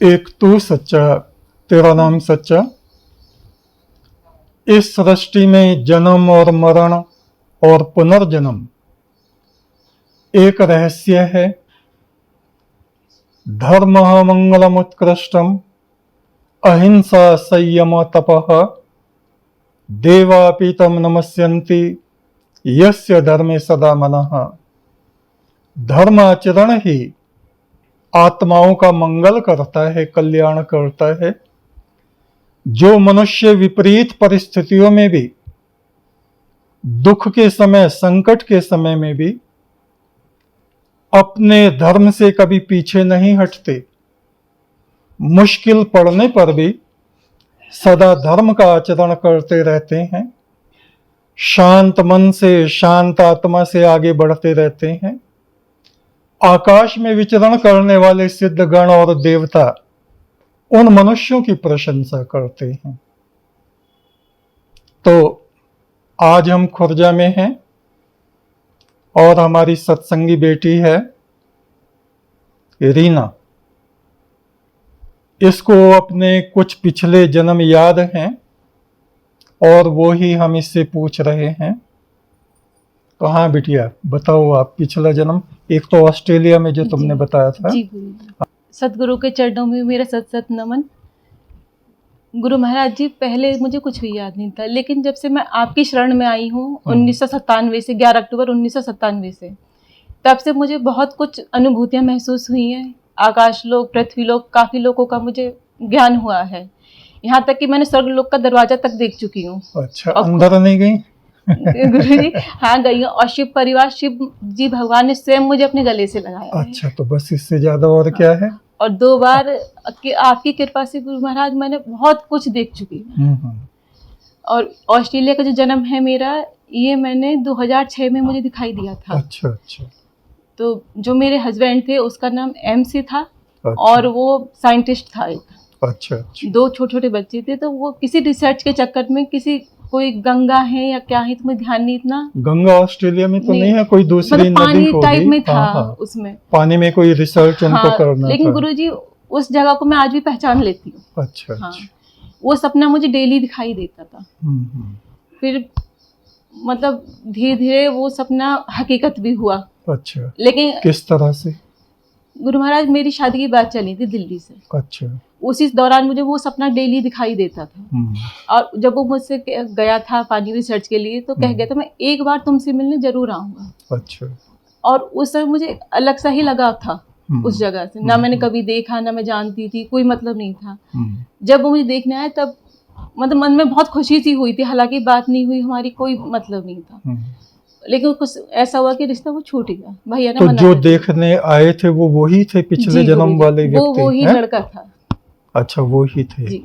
एक तू सच्चा, तेरा नाम सच्चा। इस सृष्टि में जन्म और मरण और पुनर्जन्म एक रहस्य है। धर्म मंगलम उत्कृष्टम, अहिंसा संयम तपः, देवापीतम नमस्यन्ति यस्य धर्मे सदा मनः। धर्म आचरण ही आत्माओं का मंगल करता है, कल्याण करता है। जो मनुष्य विपरीत परिस्थितियों में भी, दुख के समय, संकट के समय में भी अपने धर्म से कभी पीछे नहीं हटते, मुश्किल पड़ने पर भी सदा धर्म का आचरण करते रहते हैं, शांत मन से, शांत आत्मा से आगे बढ़ते रहते हैं। आकाश में विचरण करने वाले सिद्ध गण और देवता उन मनुष्यों की प्रशंसा करते हैं। तो आज हम खुर्जा में हैं और हमारी सत्संगी बेटी है रीना। इसको अपने कुछ पिछले जन्म याद हैं और वो ही हम इससे पूछ रहे हैं। तो हाँ बिटिया, बताओ आप पिछला जन्म, एक तो ऑस्ट्रेलिया में जो तुमने बताया था। जी गुरु, सतगुरु के चरणों में मेरा सत सत नमन। गुरु महाराज जी, पहले मुझे कुछ भी याद नहीं था, लेकिन जब से मैं आपकी शरण में आई हूँ 1997 से, 11 अक्टूबर 1997 से, तब से मुझे बहुत कुछ अनुभूतियाँ महसूस हुई हैं। आकाश लोक, पृथ्वी लोक, काफ़ी लोगों का मुझे ज्ञान हुआ है। यहाँ तक कि मैंने स्वर्ग लोक का दरवाजा तक देख चुकी हूँ। अच्छा, अंदर नहीं गई? गुरु जी हाँ गई हूँ, और शिव परिवार, शिव जी भगवान ने स्वयं मुझे अपने गले से लगाया है। अच्छा, तो बस इससे ज्यादा और क्या है? और 2 बार आपकी कृपा से गुरु महाराज मैंने बहुत कुछ देख चुकी हूँ। और ऑस्ट्रेलिया का जो जन्म है मेरा, ये मैंने 2006 में मुझे दिखाई दिया था। अच्छा अच्छा। तो जो मेरे हस्बैंड थे उसका नाम MC था। अच्छा। और वो साइंटिस्ट था एक। अच्छा अच्छा। 2 छोटे छोटे बच्चे थे, तो वो किसी रिसर्च के चक्कर में, किसी कोई गंगा है या क्या है, तुम्हें ध्यान नहीं इतना। गंगा ऑस्ट्रेलिया में तो नहीं है, कोई दूसरी मतलब नदी पानी होगी। टाइप में था। हाँ। उसमें पानी में कोई रिसर्च उनको करना लेकिन था। गुरुजी उस जगह को मैं आज भी पहचान लेती हूँ। अच्छा। हाँ, वो सपना मुझे डेली दिखाई देता था। फिर मतलब धीरे धीरे वो सपना हकीकत भी हुआ। अच्छा, लेकिन किस तरह से? गुरु महाराज, मेरी शादी की बात चली थी दिल्ली से। अच्छा। उसी दौरान मुझे वो सपना डेली दिखाई देता था। और जब वो मुझसे गया था पानी रिसर्च के लिए, तो कह गया था मैं एक बार तुमसे मिलने जरूर आऊंगा। अच्छा। और उस समय मुझे अलग सा ही लगा था उस जगह से। ना मैंने कभी देखा, ना मैं जानती थी, कोई मतलब नहीं था। जब वो मुझे देखने आया, तब मतलब मन में बहुत खुशी सी हुई थी। हालांकि बात नहीं हुई हमारी, कोई मतलब नहीं था, लेकिन कुछ ऐसा हुआ कि रिश्ता वो छूट गया। भैया ने तो मना जो कर देखने आए थे वो वही थे, पिछले जन्म वाले व्यक्ति? वो ही लड़का था। अच्छा, वो ही थे जी।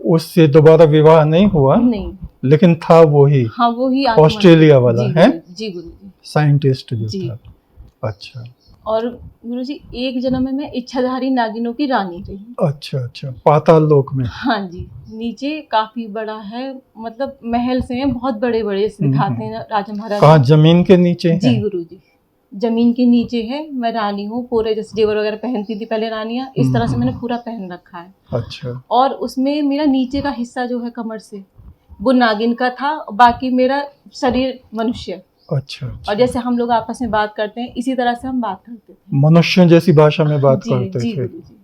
उससे दोबारा विवाह नहीं हुआ? नहीं, लेकिन था वो ही। हाँ, वो ही ऑस्ट्रेलिया वाला जी, है? जी गुरु जी, साइंटिस्ट जो जी। था। अच्छा। और गुरु जी, एक जन्म में मैं इच्छाधारी नागिनों की रानी रही। अच्छा अच्छा, पाताल लोक में? हाँ जी। नीचे काफी बड़ा है, मतलब महल से हैं, बहुत बड़े बड़े दिखाते हैं राजा महाराजा। कहाँ, जमीन के नीचे है? जी गुरु जी, जमीन के नीचे है। मैं रानी हूँ, पूरे जैसे जेवर वगैरह पहनती थी पहले रानियां, इस तरह से मैंने पूरा पहन रखा है। अच्छा। और उसमें मेरा नीचे का हिस्सा जो है कमर से, वो नागिन का था, बाकी मेरा शरीर मनुष्य। अच्छा, अच्छा। और जैसे हम लोग आपस में बात करते हैं, इसी तरह से हम बात करते थे, मनुष्यों जैसी भाषा में बात जी, करते जी थे। गुरु जी।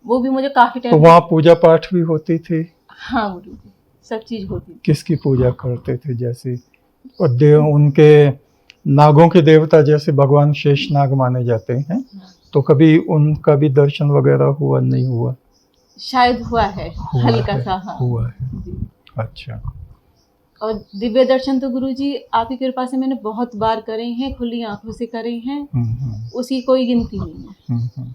वो भी मुझे काफी टाइम। तो वहाँ पूजा पाठ भी होती थी? हाँ गुरु जी, सब चीज होती थी। किसकी पूजा करते थे? जैसे उनके नागों के देवता जैसे भगवान शेषनाग माने जाते हैं, तो कभी उनका भी दर्शन वगैरह हुआ, नहीं हुआ? शायद हुआ है, हल्का सा। हाँ, हुआ है। अच्छा। और दिव्य दर्शन तो गुरु जी आपकी कृपा से मैंने बहुत बार करे हैं, खुली आंखों से करे हैं। उसकी कोई गिनती नहीं है।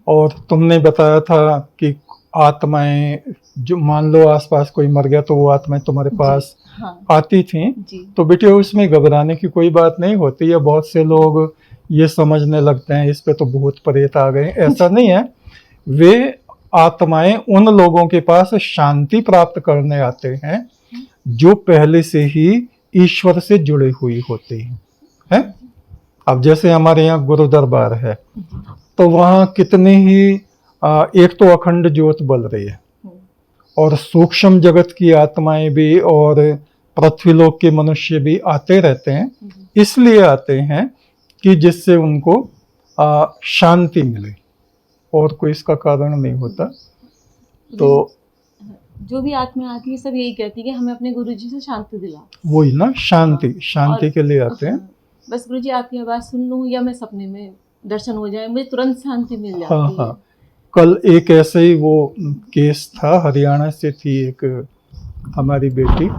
और तुमने बताया था कि आत्माएं, जो मान लो आसपास कोई मर गया तो वो आत्माएं तुम्हारे पास आती थी। तो बेटे, उसमें घबराने की कोई बात नहीं होती है। बहुत से लोग ये समझने लगते हैं इस पे तो भूत प्रेत आ गए, ऐसा नहीं है। वे आत्माएं उन लोगों के पास शांति प्राप्त करने आते हैं जो पहले से ही ईश्वर से जुड़े हुई होते हैं। अब जैसे हमारे यहाँ गुरु दरबार है, तो वहाँ कितने ही एक तो अखंड ज्योत बल रही है, और सूक्ष्म जगत की आत्माएं भी और पृथ्वीलोक के मनुष्य भी आते रहते हैं। इसलिए आते हैं कि जिससे उनको शांति मिले, और कोई इसका कारण नहीं होता। तो जो भी आत्मा आती है सब यही कहती है कि हमें अपने गुरुजी से शांति दिला। वही ना, शांति के लिए आते हैं। बस गुरुजी आपकी आवाज सुन लूं या मैं सपने में दर्शन हो जाए, मुझे तुरंत शांति मिल जाती है। हाँ। कल एक ऐसे ही वो केस था, हरियाणा से थी एक हमारी बेटी,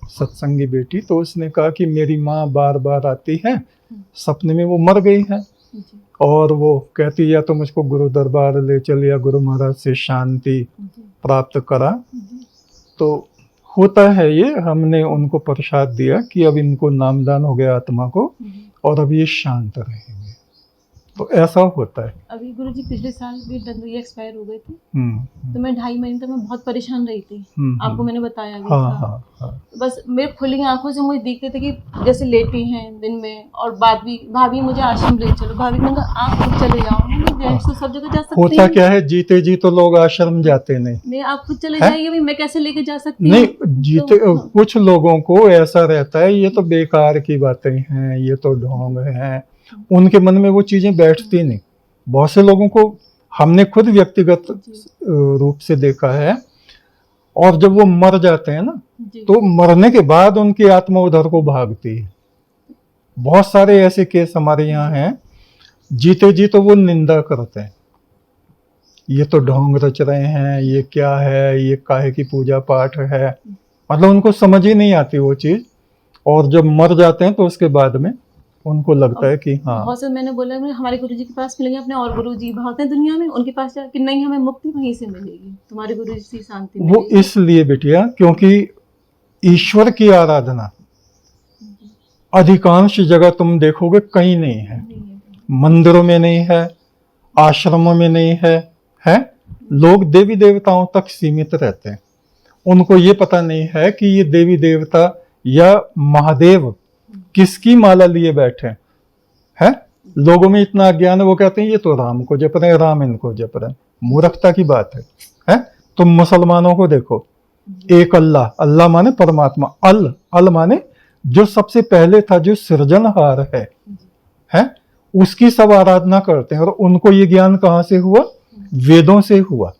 सत्संगी बेटी। तो उसने कहा कि मेरी माँ बार बार आती है, सपने में वो मर गई है, और वो कहती या तो मुझको गुरु दरबार ले चल या गुरु महाराज से शांति प्राप्त करा। तो होता है ये, हमने उनको प्रसाद दिया कि अब इनको नामदान हो गया आत्मा को, और अब ये शांत रहेंगे। तो ऐसा होता है। अभी गुरुजी पिछले साल भी दंदुई एक्सपायर हो गए थे, तो मैं 2.5 महीने तक मैं बहुत परेशान रही थी। आपको मैंने बताया भी था। हाँ। बस मेरे खुली आंखों से मुझे दिखते थे कि जैसे लेटी हैं दिन में, और भाभी मुझे आश्रम ले चलो। भाभी ने कहा आप खुद चले जाओ, तो सब जगह जा सकती होता क्या है, जीते जी तो लोग आश्रम जाते नहीं, आप खुद चले जाइए। अभी मैं कैसे लेके जा सकती नहीं जीते तो, कुछ लोगों को ऐसा रहता है ये तो बेकार की बातें हैं, ये तो ढोंग है, उनके मन में वो चीजें बैठती नहीं। बहुत से लोगों को हमने खुद व्यक्तिगत रूप से देखा है, और जब वो मर जाते हैं ना, तो मरने के बाद उनकी आत्मा उधर को भागती है। बहुत सारे ऐसे केस हमारे यहाँ हैं, जीते जी तो वो निंदा करते हैं, ये तो ढोंग रच रहे हैं, ये क्या है, ये काहे की पूजा पाठ है, मतलब उनको समझ ही नहीं आती वो चीज। और जब मर जाते हैं तो उसके बाद में उनको लगता है कि हाँ। बहुत से मैंने बोला हमारे गुरुजी के पास मिलेंगे, अपने और गुरुजी बहुत हैं दुनिया में, उनके पास कि नहीं हमें मुक्ति वहीं से मिलेगी, तुम्हारे गुरुजी से शांति मिलेगी। वो इसलिए बिटिया क्योंकि ईश्वर की आराधना अधिकांश जगह तुम देखोगे कहीं नहीं है, मंदिरों में नहीं है, आश्रमों में नहीं है। लोग देवी देवताओं तक सीमित रहते हैं, उनको ये पता नहीं है कि ये देवी देवता या महादेव किसकी माला लिए बैठे हैं। लोगों में इतना अज्ञान है, वो कहते हैं ये तो राम को जप रहे हैं, राम इनको जप रहे हैं। मूर्खता की बात है। तुम मुसलमानों को देखो, एक अल्लाह, अल्लाह माने परमात्मा, अल माने जो सबसे पहले था, जो सृजनहार है, उसकी सब आराधना करते हैं। और उनको ये ज्ञान कहाँ से हुआ? वेदों से हुआ।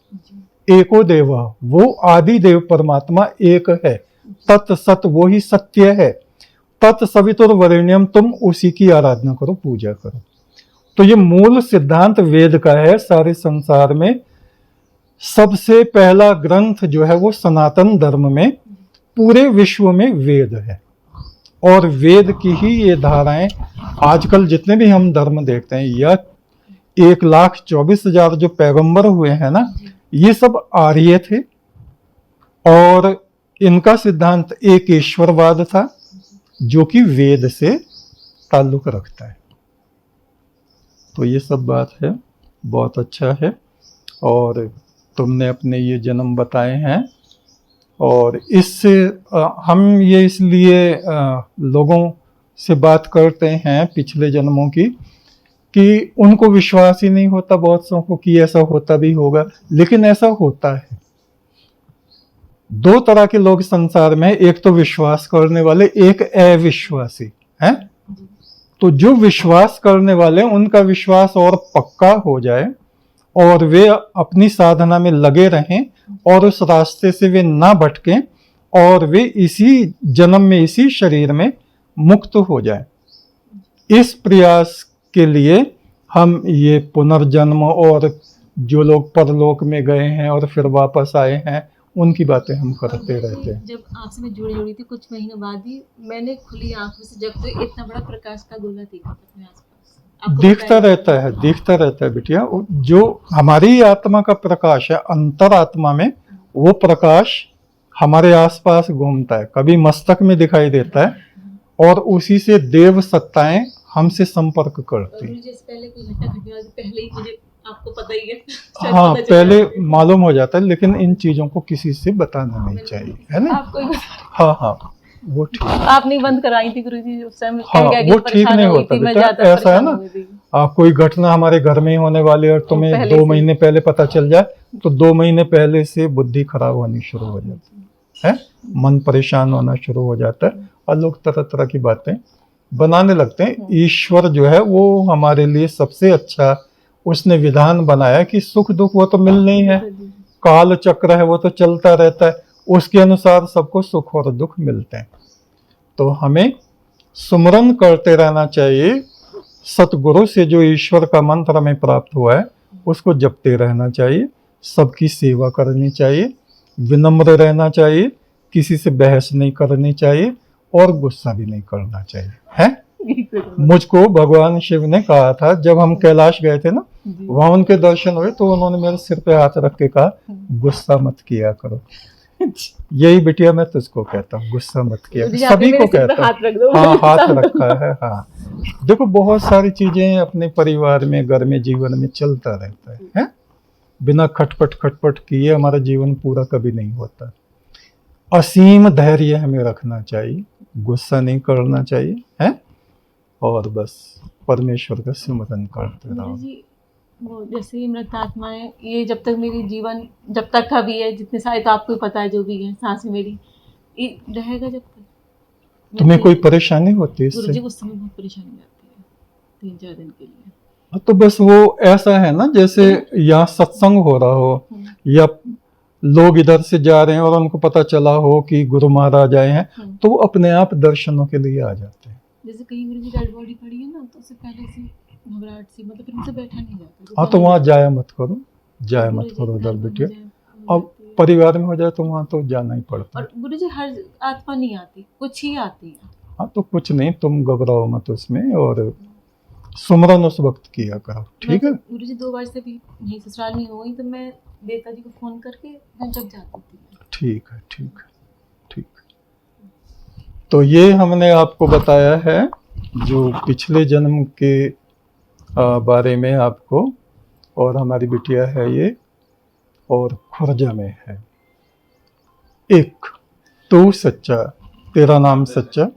एको देवा, वो आदि देव परमात्मा एक है, तत् सत वो ही सत्य है, तत्सवितुर्वरेण्यम, तुम उसी की आराधना करो, पूजा करो। तो ये मूल सिद्धांत वेद का है। सारे संसार में सबसे पहला ग्रंथ जो है वो सनातन धर्म में, पूरे विश्व में वेद है, और वेद की ही ये धाराएं आजकल जितने भी हम धर्म देखते हैं, या 1,24,000 जो पैगंबर हुए हैं ना, ये सब आर्य थे, और इनका सिद्धांत एक ईश्वरवाद था जो कि वेद से ताल्लुक रखता है। तो ये सब बात है, बहुत अच्छा है। और तुमने अपने ये जन्म बताए हैं, और इससे हम ये इसलिए लोगों से बात करते हैं पिछले जन्मों की, कि उनको विश्वास ही नहीं होता बहुत सौ को कि ऐसा होता भी होगा, लेकिन ऐसा होता है। 2 तरह के लोग संसार में, एक तो विश्वास करने वाले, एक अविश्वासी है। तो जो विश्वास करने वाले, उनका विश्वास और पक्का हो जाए, और वे अपनी साधना में लगे रहें, और उस रास्ते से वे ना भटकें, और वे इसी जन्म में, इसी शरीर में मुक्त हो जाए। इस प्रयास के लिए हम ये पुनर्जन्म, और जो लोग परलोक में गए हैं और फिर वापस आए हैं, उनकी बातें हम करते रहते हैं। जब आपसे मैं जुड़ी थी कुछ महीने बाद ही मैंने खुली आंखों से जब तो इतना बड़ा प्रकाश का गोला देखा अपने आसपास। दिखता रहता है बिटिया। जो हमारी आत्मा का प्रकाश है, अंतरात्मा में, वो प्रकाश हमारे आसपास घूमता है, कभी मस्तक में दिखाई देता है, और उसी से देव सत्ताएं हमसे संपर्क करती हैं। पहले कोई घटना घटने वाली पहले ही मुझे आपको पता ही है शायद हाँ, पता चल पहले जाता है। मालूम हो जाता है, लेकिन इन चीजों को किसी से बताना नहीं चाहिए, है ना? आपको ही बता- हाँ हाँ, वो ठीक। आपने बंद कराई थी गुरुजी उस टाइम, हाँ, कह गया वो कि ठीक परेशान नहीं हो गई होता थी मैं, बेटा, ज्यादा ऐसा है परेशान ना। हो गई थी। कोई घटना हमारे घर में ही होने वाली है और तुम्हें पहले 2 से। महीने पहले पता चल जाए, तो 2 महीने पहले से बुद्धि खराब होनी शुरू हो जाती है, मन परेशान होना शुरू हो जाता है, और लोग तरह तरह की बातें बनाने लगते हैं। ईश्वर जो है वो हमारे लिए सबसे अच्छा उसने विधान बनाया कि सुख दुख वो तो मिलने ही है, काल चक्र है वो तो चलता रहता है, उसके अनुसार सबको सुख और दुख मिलते हैं। तो हमें सुमरन करते रहना चाहिए, सतगुरु से जो ईश्वर का मंत्र हमें प्राप्त हुआ है उसको जपते रहना चाहिए, सबकी सेवा करनी चाहिए, विनम्र रहना चाहिए, किसी से बहस नहीं करनी चाहिए और गुस्सा भी नहीं करना चाहिए, है? मुझको भगवान शिव ने कहा था, जब हम कैलाश गए थे ना, वहां उनके दर्शन हुए तो उन्होंने मेरे सिर पे हाथ रख के कहा, गुस्सा मत किया करो। यही बिटिया मैं तुझको कहता हूँ, गुस्सा मत किया, गुरुजी, आपने सभी मेरे को सिर पे कहता हाथ रख दो। हूँ। हाँ, हाथ रखा है। हाँ, देखो बहुत सारी चीजें अपने परिवार में, घर में, जीवन में चलता रहता है? बिना खटपट खटपट किए हमारा जीवन पूरा कभी नहीं होता। असीम धैर्य हमें रखना चाहिए, गुस्सा नहीं करना चाहिए, है? और बस परमेश्वर का सिमरन करते रहो। गुरुजी, वो जैसे ही मृत आत्माएं, ये जब तक मेरी जीवन, जब तक का भी है, जितने सारे तो आपको ही पता है जो भी है, सांस मेरी ये रहेगा जब तक। तुम्हें कोई परेशानी होती है इससे? गुरुजी उस समय बहुत परेशानी आती है 3-4 दिन के लिए। तो बस वो ऐसा है ना, जैसे यहाँ सत्संग हो रहा हो या लोग इधर से जा रहे हैं और उनको पता चला हो कि गुरु महाराज आए हैं, तो वो अपने आप दर्शनों के लिए आ जाते हैं। जैसे कहीं गुरुजी डेड बॉडी पड़ी है ना, तो उससे पहले से घबराहट सी, मतलब फिर उनसे बैठा नहीं जाता। हाँ, तो वहाँ जाया मत करो, जाया मत करो उधर बेटिया। अब परिवार में हो जाए तो वहाँ तो जाना ही पड़ता है। और गुरुजी हर आत्मा नहीं आती, कुछ ही आती है। हाँ, तो कुछ नहीं, तुम घबराओ मत उसमें, और सुमरन उस वक्त किया करो, ठीक है? गुरुजी 2 बार से भी नहीं ससुराल नहीं हो गई, तो मैं देवता जी को फोन करके मैं जब जाती थी। ठीक है, ठीक है, ठीक है। तो ये हमने आपको बताया है जो पिछले जन्म के बारे में आपको, और हमारी बिटिया है ये, और खुर्जा में है। एक, तू सच्चा, तेरा नाम सच्चा,